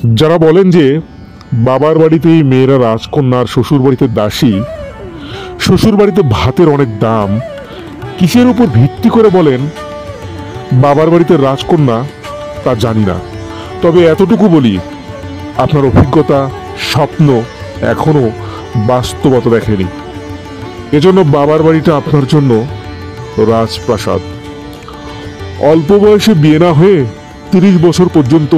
যারা বলেন যে বাবার বাড়িতেই মেয়েরা রাজকন্যা আর শ্বশুর বাড়িতে দাসী, শ্বশুর বাড়িতে ভাতের অনেক দাম, কিসের উপর ভিত্তি করে বলেন বাবার বাড়িতে রাজকন্যা তা জানি না। তবে এতটুকু বলি, আপনার অভিজ্ঞতা স্বপ্ন এখনো বাস্তবতা দেখেনি। এজন্য বাবার বাড়িটা আপনার জন্য রাজপ্রাসাদ। অল্প বয়সে বিয়ে না হয়ে 30 বছর পর্যন্ত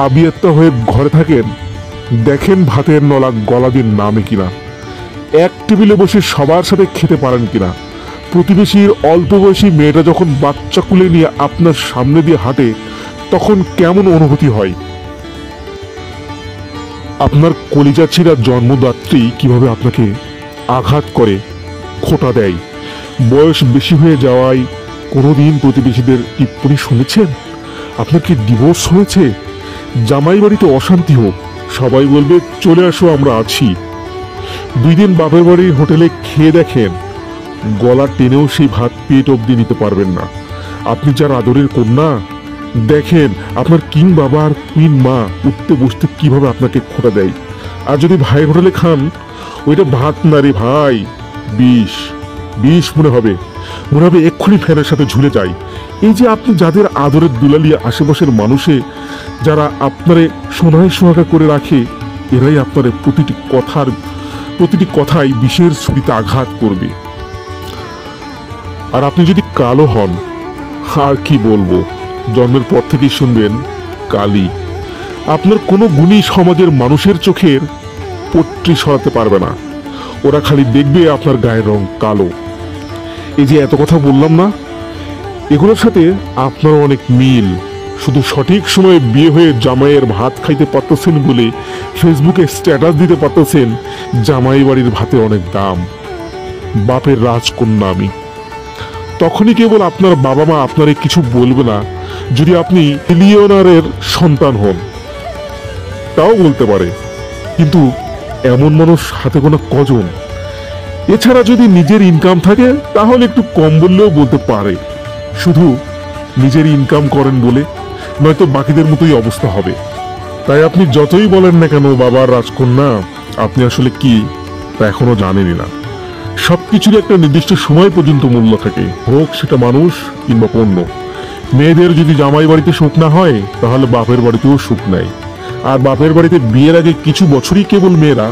আবিয়াত্তা হয়ে ঘরে থাকেন, দেখেন ভাতের নলা গলা দিয়ে নামে কিনা, এক টেবিলে বসে সবার সাথে খেতে পারেন কিনা, প্রতিবেশীর অল্প বয়সী মেয়েটা যখন বাচ্চা কুলে নিয়ে আপনার সামনে দিয়ে হাঁটে তখন কেমন অনুভূতি হয়, আপনার কলিজা ছিঁড়া জন্মদাত্রী কিভাবে আপনাকে আঘাত করে, খোঁটা দেয়। বয়স বেশি হয়ে যাওয়ায় কোনোদিন প্রতিবেশীদের টিপ্পনি শুনেছেন? আপনার কি ডিভোর্স হয়েছে? জামাই বাড়িতে অশান্তি হোক, সবাই বলবে চলে আসো আমরা আছি। 2 দিন বাপের বাড়ির হোটেলে খেয়ে দেখেন, গলা টেনেও সেই ভাত পেট অব্দি নিতে পারবেন না। আপনি যার আদরের কন্যা, দেখেন আপনার কিং বাবা আর কুইন মা উঠতে বসতে কিভাবে আপনাকে খোঁটা দেয়। আর যদি ভাইয়ের হোটেলে খান, ওইটা ভাত না রে ভাই, বিষ বিষ মনে হবে এক্ষুনি ফ্যানের সাথে ঝুলে যায়। এই যে আপনি যাদের আদরের দুলালিয়া আশেপাশের মানুষে যারা আপনারে সোনায় সোহাগা করে রাখে, এরাই আপনার প্রতিটি কথাই বিষের ছুরিতে আঘাত করবে। আর আপনি যদি কালো হন, আর কি বলবো, জন্মের পর থেকেই শুনবেন কালি। আপনার কোনো গুণই সমাজের মানুষের চোখের পট্টি সরাতে পারবে না। ওরা খালি দেখবে আপনার গায়ের রং কালো। এই যে এত কথা বললাম না, এগুলোর সাথে আপনার অনেক মিল। শুধু সঠিক সময়ে বিয়ে হয়ে জামাইয়ের ভাত খাইতে পারতেছেন বলে ফেসবুকে স্ট্যাটাস দিতে পারতেছেন জামাই বাড়ির ভাতে অনেক দাম, বাপের রাজকন্যা আমি। তখনই কেবল আপনার বাবা মা আপনারে কিছু বলবে না যদি আপনি মিলিয়নারের সন্তান হন, তাও বলতে পারে, কিন্তু এমন মানুষ হাতে গোনা কজন। এছাড়া যদি নিজের ইনকাম থাকে তাহলে একটু কম বললেও বলতে পারে, শুধু নিজের ইনকাম করেন বলে, নয়তো বাকিদের মতোই অবস্থা হবে। তাই আপনি যতই বলেন না কেন বাবার রাজকন্যা, আপনি আসলে কি তা এখনো জানেনই না। সবকিছুরই একটা নির্দিষ্ট সময় পর্যন্ত মূল্য থাকে, হোক সেটা মানুষ কিংবা পণ্য। মেয়েদের যদি জামাই বাড়িতে সুখ না হয়, তাহলে বাপের বাড়িতেও সুখ নাই। আর বাপের বাড়িতে বিয়ের আগে কিছু বছরই কেবল মেয়েরা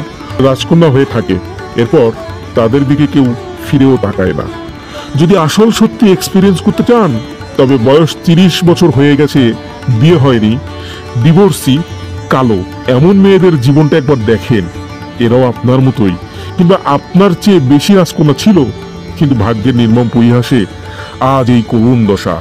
রাজকন্যা হয়ে থাকে, এরপর তাদের দিকে কেউ ফিরেও তাকায় না। যদি আসল সত্যি এক্সপিরিয়েন্স করতে চান, তবে বয়স 30 বছর হয়ে গেছে, বিয়ে হয়নি, ডিভোর্সি, কালো এমন মেয়েদের জীবনটা একবার দেখেন। এরাও আপনার মতোই কিংবা আপনার চেয়ে বেশি রাজকন্যা ছিল, কিন্তু ভাগ্যের নির্মম পরিহাসে আজ এই করুণ দশা।